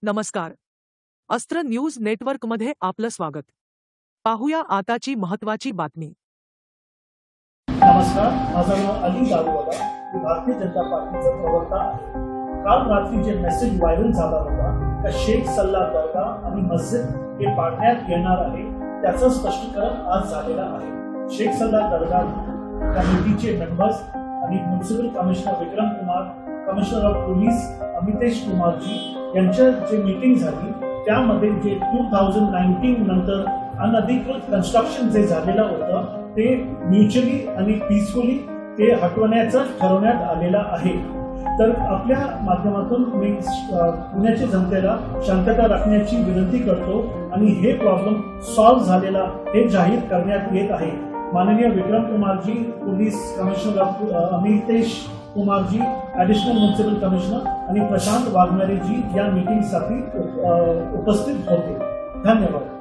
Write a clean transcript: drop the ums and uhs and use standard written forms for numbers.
नमस्कार. अस्त्र न्यूज नेटवर्कमध्ये आपलं स्वागत. पाहूया आताची महत्त्वाची बातमी. नमस्कार, माझं नाव अली दारूवाला. मी भारतीय जनता पार्टीचा प्रवक्ता आहे. काल रात्री जे मेसेज व्हायरल झाला होता त्या शेख सल्ला दरगाह आणि मस्जिद हे पाडण्यात येणार आहे त्याचं स्पष्टीकरण आज झालेलं आहे. शेख सल्ला दरगाह कमिटीचे मेंबर्स आणि municipal commissioner Vikram Kumar, commissioner of police Amitesh कुमारजी यांच्या जे मीटिंग झाली त्यामध्ये जे 2019 नंतर अनधिकृत कन्स्ट्रक्शन जे झालेलं होतं ते म्युच्युअली आणि पीसफुली ते हटवण्याचं ठरवण्यात आलेलं आहे. तर आपल्या माध्यमातून मी पुण्याच्या जनतेला शांतता राखण्याची विनंती करतो आणि हे प्रॉब्लेम सॉल्व्ह झालेला हे जाहीर करण्यात येत आहे. माननीय विक्रम कुमारजी, पोलीस कमिशनर अमितेश कुमारजी, ॲडिशनल म्युनिसिपल कमिशनर आणि प्रशांत वाघमारेजी या मीटिंगसाठी उपस्थित होते. धन्यवाद.